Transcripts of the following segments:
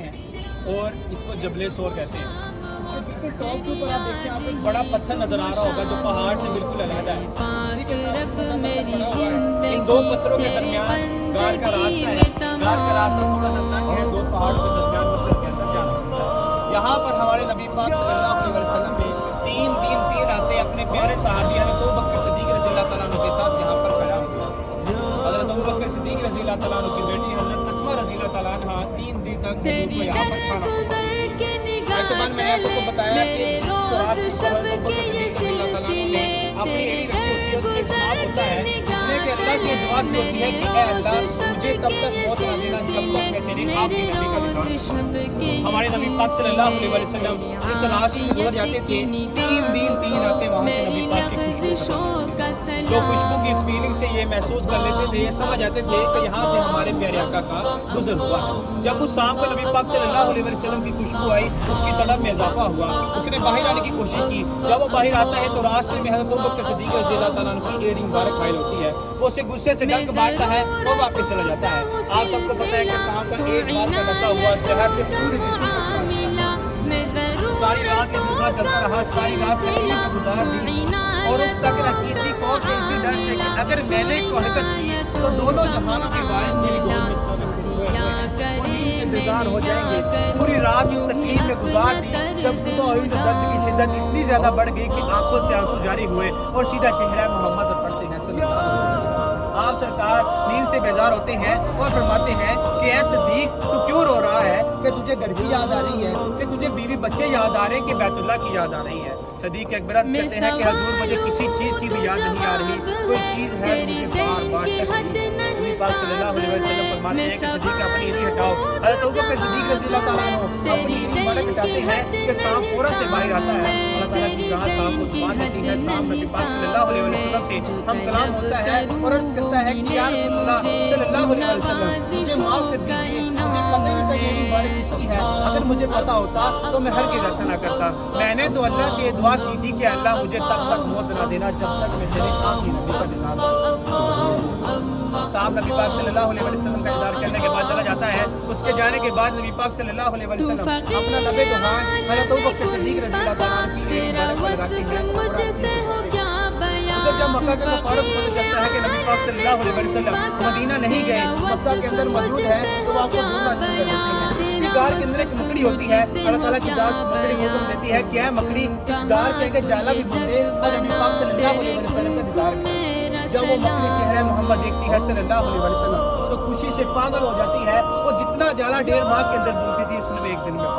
ہیں اور اس کو جبل سور کہتے ہیں۔ بالکل ٹاپ کے اوپر آپ دیکھیں، آپ کو ایک بڑا پتھر نظر آ رہا ہوگا جو پہاڑ سے بالکل علیحدہ ہے۔ اسی کے ساتھ ان دو پتھروں کے درمیان غار کا راستہ ہے۔ غار کا راستہ تھوڑا سا تنگ ہے، دو پہاڑوں کے درمیان مسجد کے اندر جانا ہوتا ہے۔ یہاں پر ہمارے نبی پاک صلی اللہ علیہ وسلم نے 3 دن 3 راتیں اپنے پیارے صحابی حضرت ابوبکر صدیق رضی اللہ تعالیٰ عنہ کے ساتھ یہاں پر قیام کیا۔ حضرت ابوبکر صدیق رضی اللہ تعالیٰ عنہ کی بیٹی حضرت اسماء رضی اللہ تعالیٰ عنہ 3 دن تک حضور کو یہاں پر کھانا کھلاتی۔ ایسے بعد میں نے آپ کو بتایا کہ جس رات کو حضرت ابوبکر صدیق رضی اللہ تعالیٰ عنہ نے اپنی ایڑی رکھی ہوتی ہے، اس میں ایک سانپ ہوتا ہے، جس میں کہ اللہ سے یہ دعا کی ہوتی ہے کہ اے اللہ مجھے تب تک موت نہ دینا جب تک میں تیرے آخری نبی کا دیدار نہ کروں۔ ہمارے نبی پاک صلی اللہ علیہ وسلم اس راستے سے گزر جاتے تھے، 3 دن 3 راتیں وہاں سے نبی پاک کی خوشبو جو خوشبو کی فیلنگ سے یہ محسوس کر لیتے تھے، یہ سمجھ جاتے تھے کہ یہاں سے ہمارے پیارے آقا کا گزر ہوا ہے۔ جب اس سانپ کو نبی پاک صلی اللہ علیہ وسلم کی خوشبو آئی، اس کی تڑپ میں اضافہ ہوا، اس نے باہر آنے کی کوشش کی۔ جب وہ باہر آتا ہے تو راستے میں حضرت ابوبکر صدیق رضی اللہ تعالیٰ عنہ کی ایڑی مبارک حائل ہوتی ہے، وہ اسے غصے سے ڈنک مارتا ہے اور واپس چلا جاتا ہے۔ آپ سب کو پتہ ہے کہ سانپ کا ایک بار کا نشہ ہوا زہر سے پورے جسم کو ساری رات اس کے ساتھ چلتا رہا، ساری رات تکلیف میں گزار دی اور اس تک نہ کسی کو سے اسی ڈر سے کہ اگر میں نے کوئی حرکت کی تو دونوں جہانوں کے وارث میری گود میں سونے خوش ہوئے ہیں، وہ نیند سے بیزار ہو جائیں گے۔ پوری رات اس تکلیف میں گزار دی، جب صبح ہوئی تو درد کی شدت اتنی زیادہ بڑھ گئی کہ آنکھوں سے آنسو جاری ہوئے اور سیدھا چہرہ محمد پر پڑتے ہیں صلی اللہ علیہ وسلم۔ آپ سرکار نیند سے بیزار ہوتے ہیں اور فرماتے ہیں کہ اے صدیق تو کیوں رو رہا ہے، کہ تجھے گھر کی یاد آ رہی ہے، کہ تجھے بیوی بچے یاد آ رہے ہیں، کہ بیت اللہ کی یاد آ رہی ہے۔ صدیق اکبر کہتے ہیں کہ حضور مجھے کسی چیز کی بھی یاد نہیں آ رہی، کوئی چیز ہے مجھے بار بار نبی پاک صلی اللہ علیہ وسلم فرماتے ہیں کہ صدیق اپنی ایڑی ہٹاؤ۔ حضرت ابوبکر صدیق رضی اللہ تعالیٰ عنہ اپنی ایڑی مبارک ہٹاتے ہیں کہ سانپ فوراً سے باہر آتا ہے۔ اللہ تعالیٰ کی ذات سانپ کو زبان دیتی ہے، سانپ نبی پاک صلی اللہ علیہ وسلم سے ہم کلام ہوتا ہے اور عرض کرتا ہے کہ یا رسول اللہ صلی اللہ علیہ وسلم مجھے معاف کر دیجیے، مجھے پتہ ہی تھا ایڑی مبارک کس کی ہے، اگر مجھے پتہ ہوتا تو میں ہرگز ایسا نہ کرتا۔ میں نے تو اللہ سے یہ دعا کی تھی کہ اللہ مجھے تب تک موت نہ دینا جب تک میں تیرے آخری نبی کا دیدار نہ کروں۔ صاحب نبی پاک صلی اللہ علیہ وسلم کا دیدار کرنے کے بعد چلا جاتا ہے۔ اس کے جانے کے بعد نبی پاک صلی اللہ علیہ وسلم اپنا لب دہان حضرت ابوبکر صدیق رضی اللہ تعالیٰ عنہ کی ایڑی مبارک پر لگاتے ہیں۔ ادھر جب مکہ کا فاروق پتہ چلتا ہے کہ نبی پاک صلی اللہ علیہ وسلم مدینہ نہیں گئے، مکہ کے اندر موجود ہے، تو وہ آپ کو ڈھونڈنا شروع کر دیتے ہیں۔ اسی غار کے اندر ایک مکڑی ہوتی ہے، اللہ تعالیٰ کی ذات مکڑی کو حکم دیتی ہے کہ اے مکڑی اس غار کے آگے جالا بھی بن دے اور نبی پاک صلی اللہ علیہ وسلم کا دیدار کر۔ جب وہ مکڑی چہرہ محمد دیکھتی ہے صلی اللہ علیہ وسلم تو خوشی سے پاگل ہو جاتی ہے۔ وہ جتنا جالا 1.5 ماہ کے اندر بنتی تھی اس نے ایک دن میں۔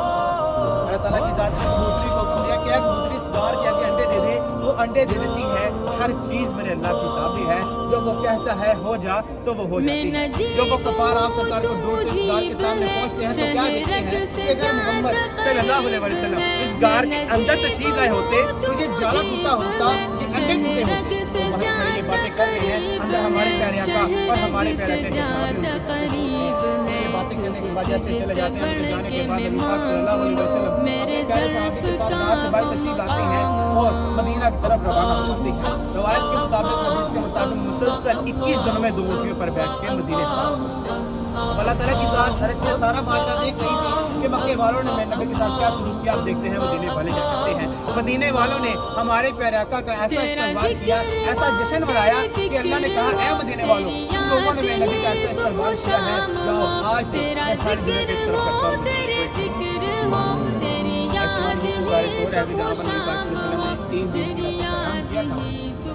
اللہ تعالیٰ کی ذات نے کبوتری کو حکم دیا کہ اے کبوتری اس غار کے آگے انڈے دے دے، وہ انڈے دے دیتی ہے۔ ہر چیز میرے اللہ کی تابع ہے، جو وہ کہتا ہے ہو جا تو وہ ہو جاتی ہے۔ جو وہ کفار آپ سرکار کو ڈھونڈتے اس غار کے سامنے پہنچتے ہیں تو کیا دیکھتے ہیں کہ اگر محمد صلی اللہ علیہ وسلم اس غار کے اندر تشریف لائے ہوتے تو یہ جالا ٹوٹا ہوتا، یہ انڈے ٹوٹے ہوتے۔ تو وہاں کھڑے یہ باتیں کر رہے ہیں، اندر ہمارے پیارے آقا اور ہمارے پیارے پیارے باتیں کرنے کی وجہ سے چلے جاتے ہیں۔ ان کے جانے کے بعد نبی پاک صلی اللہ علیہ وسلم اپنے پیارے صحابی کے ساتھ غار سے باہر تشریف لاتے ہیں اور مدینہ کی طرف روانہ ہوتے ہیں۔ روایت کے مطابق حدیث کے مطابق مسلسل 21 دنوں میں 2 اونٹیوں پر بیٹھ کے مدینے پاک پہنچتے ہیں۔ اب اللہ تعالیٰ کی ذات ہر سے سارا ماجرا دیکھ رہی تھی کہ مکے والوں نے نبی کے ساتھ کیا سلوک کیا۔ آپ دیکھتے ہیں مدینے والے کیا کرتے ہیں۔ مدینے والوں نے ہمارے پیارے آقا کا ایسا استقبال کیا، ایسا جشن منایا کہ اللہ نے کہا اے مدینے والوں تم لوگوں نے میرے نبی کا ایسا استقبال کیا ہے، جاؤ آج سے میں ساری دنیا کی طرف کرتا ہوں۔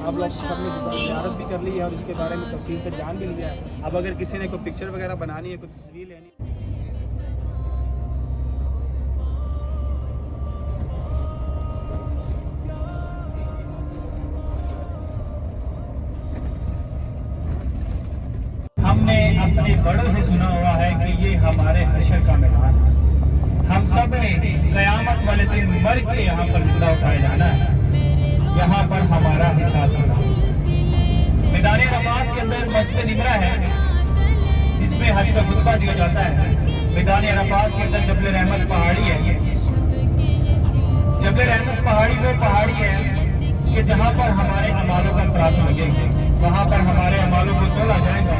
آپ لوگ سب نے زیارت بھی کر لی ہے اور اس کے بارے میں تفصیل سے جان بھی لیا ہے۔ اب اگر کسی نے کوئی پکچر وغیرہ بنانی ہے، کوئی تصویر لینی ہے، ہم نے اپنے بڑوں سے سنا ہوا ہے کہ یہ ہمارے حشر کا میدان ہے۔ ہم سب نے قیامت والے دن مر کے یہاں پر زندہ اٹھائے جانا ہے، یہاں پر ہمارا حساب ہوگا۔ میدان عرفات کے اندر مسجد نمرہ ہے جس میں حج کا خطبہ دیا جاتا ہے۔ میدان عرفات کے اندر جبل رحمت پہاڑی ہے۔ جبل رحمت پہاڑی وہ پہاڑی ہے کہ جہاں پر ہمارے اعمالوں کا ترازو لگے گا، وہاں پر ہمارے اعمالوں کو تولا جائے گا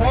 9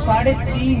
3.5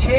6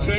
6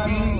3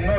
9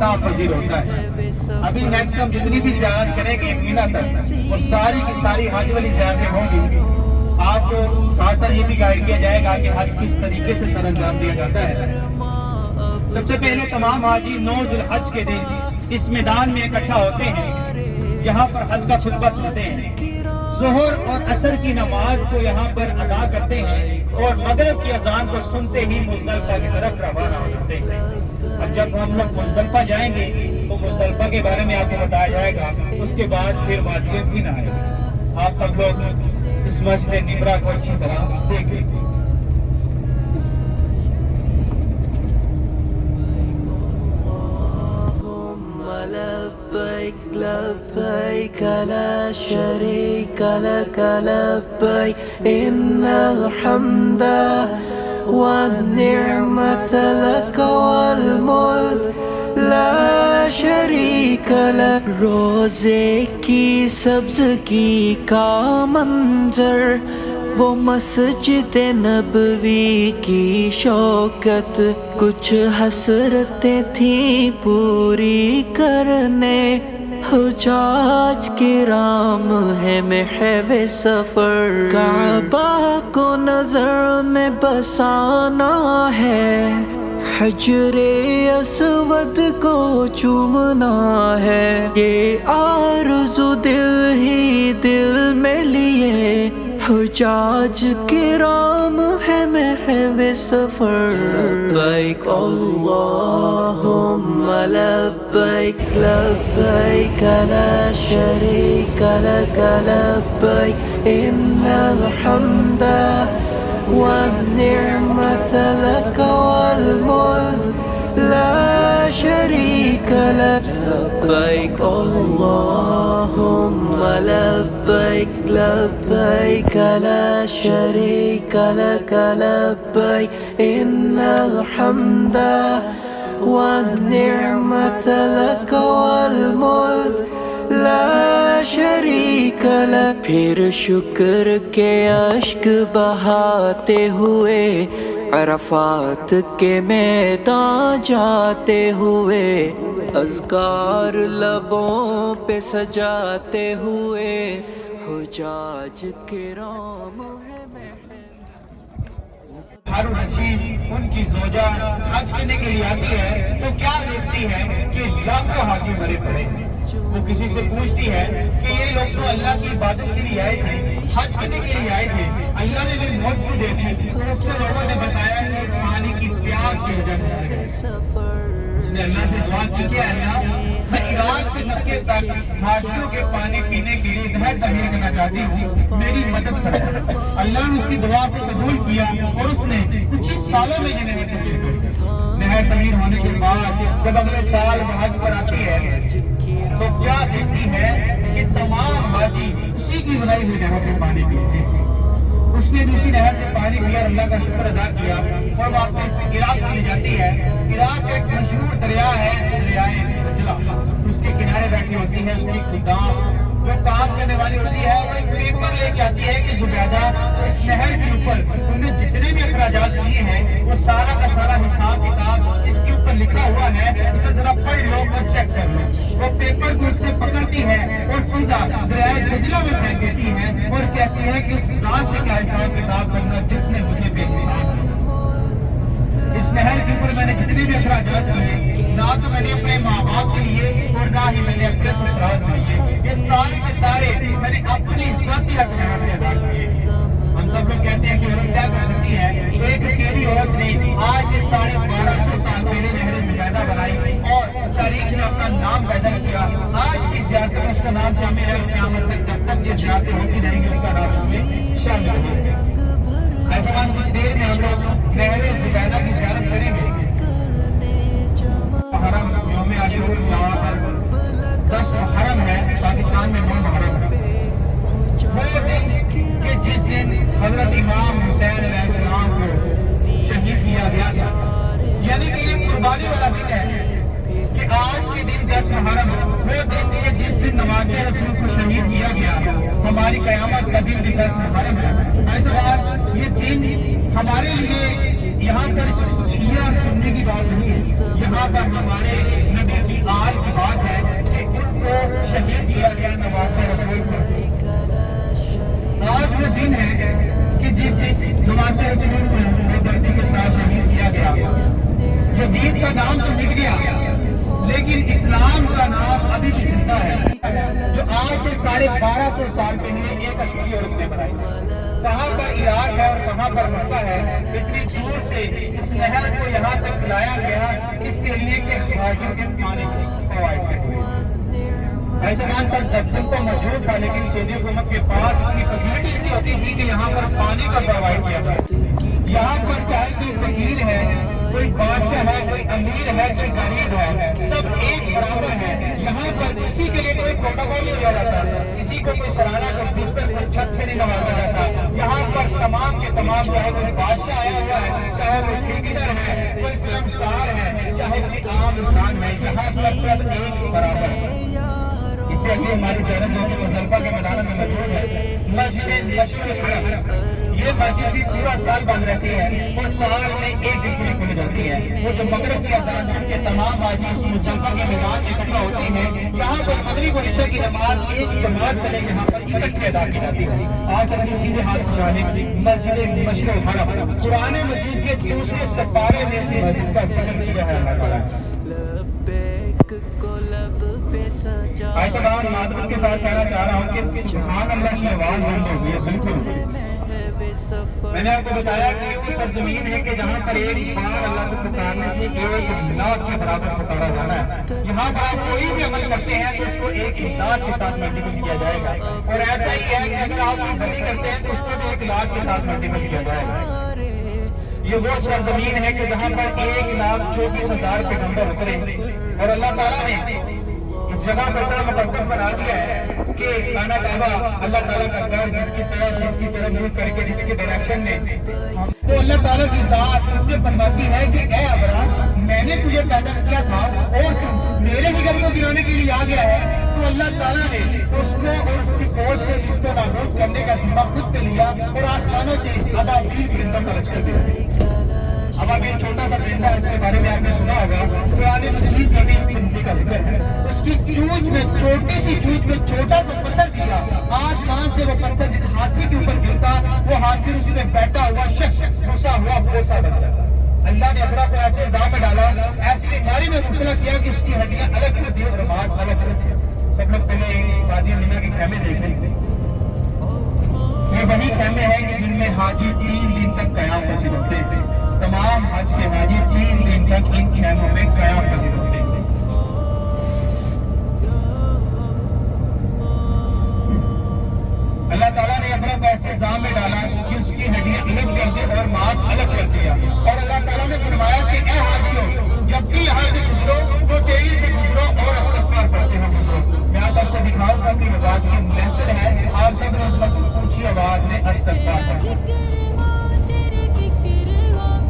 کتنا پذیر ہوتا ہے. ابھی نیکسٹ ہم جتنی بھی زیارت کریں گے مینا تک اور ساری کی ساری حج والی زیارتیں ہوں گی. آپ کو ساتھ ساتھ یہ بھی گائیڈ کیا جائے گا کہ حج کس طریقے سے سر انجام دیا جاتا ہے. سب سے پہلے تمام حاجی 9 ذی الحج کے دن اس میدان میں اکٹھا ہوتے ہیں. یہاں پر حج کا خطبہ سنتے ہیں. ظہر اور عصر کی نماز کو یہاں پر ادا کرتے ہیں اور مغرب کی اذان کو سنتے ہی مزدلفہ کی طرف روانہ ہو جاتے ہیں. اور جب ہم لوگ مزدلفہ جائیں گے تو مزدلفہ کے بارے میں آپ کو بتایا جائے گا. اس کے بعد پھر وادی بھی نہ آئے گا. آپ سب لوگ اس مسجد نمرہ کو اچھی طرح دیکھیں. لبيك لبيك لا شريك لك لبيك إن الحمد والنعمة لك والملك لا شریک لک. روزے کی سبزگی کا منظر، وہ مسجد نبوی کی شوکت، کچھ حسرتیں تھیں پوری کرنے. حجاج کرام ہے محو سفر، کعبہ کو نظر میں بسانا ہے، حجر اسود کو چومنا ہے. یہ آرزو دل ہی دل میں لیے حجاج کرام ہے محو سفر. لبیک اللہم لبیک لبیک لا شریک لک لبیک ان الحمد والنعمة لك والملك لا شريك لك. لبيك اللهم لبيك لبيك لا شريك لك لبيك إن الحمد والنعمة لك والملك لا شریک لک. پھر شکر کے اشک بہاتے ہوئے عرفات کے میدان جاتے ہوئے، اذکار لبوں پہ سجاتے ہوئے حجاج کرام ہے. ہارون رشید ان کی زوجہ حج کرنے کے لیے آتی ہے تو کیا دیکھتی ہے کہ لاکھوں حاجی مرے پڑے. وہ کسی سے پوچھتی ہے کہ یہ لوگ تو اللہ کی عبادت کے لیے آئے تھے، حج کرنے کے لیے آئے تھے، اللہ نے بھی موت کو دے دی. اس کو لوگوں نے بتایا کہ پانی کی پیاس کی وجہ سے اس نے اللہ سے دعا کی کہ اللہ میں ایران سے مکے تک حاجیوں کے پانی پینے کے لیے نہر تعمیر کرنا چاہتی ہوں، میری مدد کرو. اللہ نے اس کی دعا کو قبول کیا اور اس نے کچھ ہی سالوں میں یہ نہر تعمیر کی. نہر تعمیر ہونے کے بعد جب اگلے سال وہ حج پر آتی ہے تو کیا دیکھتی ہے کہ تمام حاجی اسی کی بنائی ہوئی نہر سے پانی پیتے ہیں. اس نے دوسری نہر سے پانی پیا اور اللہ کا شکر ادا کیا اور واپس عراق کے لیے جاتی ہے. عراق ایک مشہور دریا ہے دریائے دجلہ، اس کے کنارے بیٹھی ہوتی ہے. اس کی خدام جو کام کرنے والی ہوتی ہے وہ ایک پیپر لے کے آتی ہے کہ زبیدہ اس نہر کے اوپر انہوں نے جتنے بھی اخراجات دیے ہیں وہ سارا کا سارا حساب کتاب اس کے اوپر لکھا ہوا ہے، اسے ذرا پڑھ لو اور چیک کر لو. وہ پیپر کو اس سے پکڑتی ہے اور سیدھا دریائے دجلہ میں پھینک دیتی ہے اور کہتی ہے کہ اس ذات سے کیا حساب کتاب کرنا جس نے مجھے بے حساب کیا. اس نہر کے اوپر میں نے جتنے بھی اخراجات دیے، نہ تو میں نے اپنے ماں باپ کے لیے اور نہ ہی میں نے اپنے سسرال سے لیے، یہ سارے کے سارے میں نے اپنی ذاتی اختیار سے ادا کیے. ہم سب لوگ کہتے ہیں کہ عورت کیا کر سکتی ہے. ایک اکیلی عورت نے آج سے 1250 سال پہلے نہر زبیدہ بنائی اور تاریخ میں اپنا نام پیدا کیا. آج کی زیارت میں اس کا نام شامل ہے، قیامت تک جب تک یہ زیارتیں ہوتی رہیں گی اس کا نام اس میں شامل ہوگا. ایسے بعد کچھ دیر میں ہم لوگ نہر زبیدہ کی زیارت کریں گے. محرم یوم عاشور یہاں پر 10 محرم ہے، پاکستان میں 9 محرم ہے. وہ دن کہ جس دن حضرت امام حسین علیہ السلام کو شہید کیا گیا تھا، یعنی کہ یہ قربانی والا دن ہے کہ آج کے دن 10 محرم وہ دن ہے جس دن نماز رسول کو شہید کیا گیا. ہماری قیامت کا دن بھی 10 محرم ہے. ایسا بات یہ دن ہمارے لیے یہاں پر شیعہ سننے کی بات نہیں ہے. یہاں پر ہمارے نبی کی اسلام تو مٹ گیا لیکن اسلام کا نام ابھی بھی زندہ ہے، جو آج سے 1250 سال پہلے ایک اکیلی عورت نے بنائی۔ کہاں پر عراق ہے اور کہاں پر مکہ ہے، اتنی دور سے اس نہر کو یہاں تک لایا گیا اس کے لیے کہ حاجیوں کے پانی پرووائڈ کرے۔ ایسا مان تک زمزم تو موجود تھا لیکن سعودی حکومت کے پاس اتنی فیسلٹی نہیں ہوتی تھی کہ یہاں پر پانی کا پرووائڈ کیا جائے۔ یہاں پر چاہے کوئی فقیر ہے، کوئی بادشاہ ہے، کوئی امیر ہے، کوئی غریب ہے، سب ایک برابر ہے۔ یہاں پر کسی کے لیے کوئی پروٹوکول نہیں دیا جاتا، کسی کو کوئی سرانہ کو بستر کو چھت سے نہیں نوازا جاتا۔ یہاں پر تمام کے تمام، چاہے کوئی بادشاہ آیا ہوا ہے، چاہے کوئی کرکٹر ہے، کوئی فلم اسٹار ہے، چاہے کوئی عام انسان ہے، یہاں پر سب ایک برابر ہے۔ اس سے اگلی ہماری زیارت جو کہ مزدلفہ کے میدان میں موجود ہے، مسجد مشرق الحرم، یہ مسجد بھی پورا سال بند رہتی ہے اور سال میں ایک دن کے لیے کھلی جاتی ہے۔ وہ جو مغرب کی اذان سن کے تمام حاجی اس مزدلفہ کے میدان میں اکٹھا ہوتے ہیں، جہاں پر مغرب اور عشاء کی نماز ایک جماعت کرے یہاں پر اکٹھے ادا کی جاتی ہے۔ آج ہم سیدھے ہاتھ کی جانب مسجد مشرق الحرم قرآن مجید کے دوسرے سپارے میں سے مسجد کا ذکر کیا ہے اللہ تعالیٰ نے۔ بھائی صاحب معذرت کے ساتھ کہنا چاہ رہا ہوں کہ سبحان اللہ کی آواز بند ہو گئی ہے، بالکل۔ میں نے آپ کو بتایا کہ وہ سرزمین ہے کہ جہاں پر ایک بار اللہ کو پکارنے سے 1 لاکھ کے برابر پکارا جانا ہے۔ یہاں پر آپ کوئی بھی عمل کرتے ہیں تو اس کو 1 لاکھ کے ساتھ ملٹیپل کیا جائے گا، اور ایسا ہی ہے کہ اگر آپ کوئی بدی کرتے ہیں تو اس کو بھی 1 لاکھ کے ساتھ ملٹیپل کیا جائے گا۔ یہ وہ سرزمین ہے کہ جہاں پر 1,24,000 پیغمبر اترے، اور اللہ تعالیٰ نے اس جگہ پر اتنا مقدس بنا دیا ہے کہ خانہ کعبہ اللہ تعالیٰ کا گھر جس کی طرف منہ کر کے جس کے ڈائریکشن میں، تو اللہ تعالیٰ کی ذات اس سے فرماتی ہے کہ اے ابراہیم، میں نے تجھے پیدا کیا تھا اور تم میرے ہی گھر کو گرانے کے لیے آ گیا ہے۔ تو اللہ تعالیٰ نے اس کو اور اس کی فوج کو اس کو نابود کرنے کا ذمہ خود پہ لیا اور آسمانوں سے ابابیل پرندوں کا لشکر دیا۔ ابابیل چھوٹا سا پرندہ ہے، اس کے بارے میں آپ نے سنا ہوگا، قرآن مجید میں بھی اس پرندے کا ذکر ہے۔ اس کی چونچ میں، چھوٹی سی چونچ میں چھوٹا سا پتھر دیا، آسمان سے وہ پتھر جس ہاتھی کے اوپر گرتا وہ ہاتھی اس میں بیٹھا ہوا شخص گھسا ہوا بوسا بن جاتا۔ اللہ نے ابرا کو ایسے عذاب میں ڈالا، ایسی بیماری میں مبتلا کیا کہ اس کی ہڈیاں الگ ہوتی اور ماس الگ ہوتی۔ سب لوگ پہلے وادی مینا کے خیمے دیکھ لیں، یہ وہی خیمے ہیں کہ جن میں حاجی 3 دن تک قیام پذیر ہوتے ہیں۔ تمام حج کے حاجی 3 دن تک ان خیموں میں قیام پذیر ہوتے ہیں۔ اللہ تعالیٰ نے اپنا کو ایسے الزام میں ڈالا کہ اس کی ہڈیاں الگ کر دی اور ماس الگ کر دیا، اور اللہ تعالیٰ نے فرمایا کہ اے حاجیوں، جب بھی یہاں سے گزرو تو تیزی سے گزرو اور استغفار کرتے ہوئے گزرو۔ میں آپ سب کو دکھاؤں گا کہ یہ بات کی محسن ہے، آپ سب نے اس وقت اونچی آواز میں استغفار کرنا۔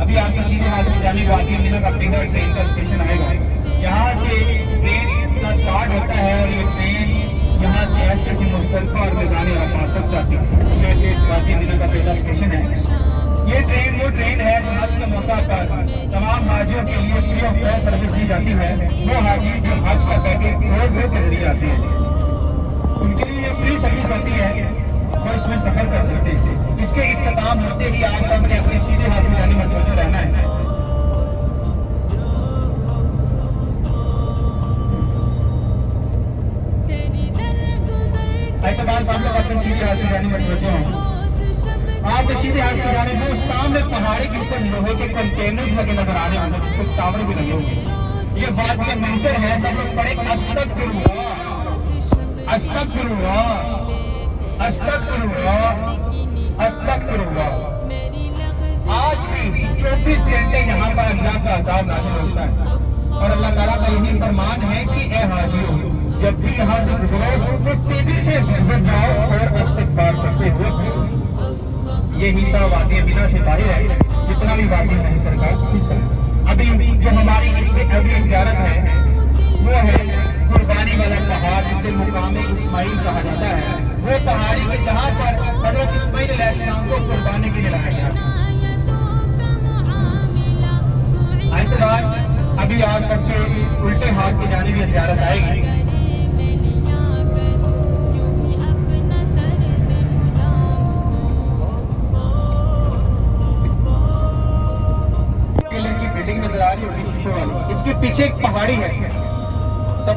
ابھی آپ کے سیدھے ہاتھ میں جانے وادی مینا کا پنگر ٹرین کا اسٹیشن آئے گا، یہاں سے ٹرین کا اسٹارٹ ہوتا ہے اور یہ ٹرین یہاں سے ایسے کہ مزدلفہ اور میدان عرفات تک جاتی ہے۔ یہ وادی مینا کا پہلا اسٹیشن ہے۔ یہ ٹرین وہ ٹرین ہے جو حج کے موقع پر تمام حاجیوں کے لیے فری آف کاسٹ سروس دی جاتی ہے۔ وہ حاجی جو حج کا پیکیج روڈ کے ذریعے آتے ہیں، ان کے لیے یہ فری سروس ہوتی ہے، وہ اس میں سفر کر سکتے ہیں۔ اس کے اختتام ہوتے ہی آج ہم نے اپنے سیدھے ہاتھ میں جانے متوجہ رہنا ہے۔ ایسے بات صاحب لوگ اپنے سیدھے ہاتھ میں جانے متوجہ ہوں۔ آپ کے سیدھے ہاتھ میں جانے وہ سامنے پہاڑی کے اوپر لوہے کے کنٹینرز لگے نظر آ رہے ہوں گے، جس کو ٹاور بھی لگے ہوئے۔ یہ بات کا منظر ہے، سب لوگ پڑھے استغفر اللہ، استغفر اللہ، استغفر اللہ، استغفر اللہ۔ آج بھی 24 گھنٹے یہاں پر اللہ کا عذاب نازل ہوتا ہے، اور اللہ تعالیٰ کا یہی فرمان ہے کہ اے حاجیوں، جب بھی یہاں سے گزرو تو تیزی سے گزر جاؤ اور استغفار کرتے ہوئے۔ یہ حصہ وادی مینا سے باہر ہے، جتنا بھی وادی مینا سرکار حصہ ہے۔ ابھی جو ہماری اس سے اگلی زیارت ہے وہ ہے قربانی والا پہاڑ، جسے مقام اسماعیل کہا جاتا ہے۔ وہ پہاڑی کے جہاں پر حضرت اسماعیل علیہ السلام کو قربانی کے لیے لایا گیا۔ ایسے بات ابھی آپ سب کے الٹے ہاتھ کی جانب یہ زیارت آئے گی۔ اس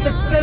70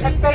70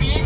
3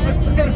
70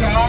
4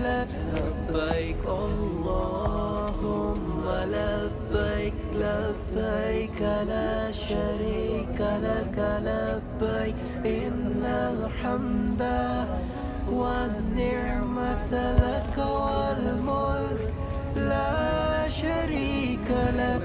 لبيك اللهم لبيك لبيك لا شريك لك لبيك إن الحمد والنعمة لك والملك لا شريك لك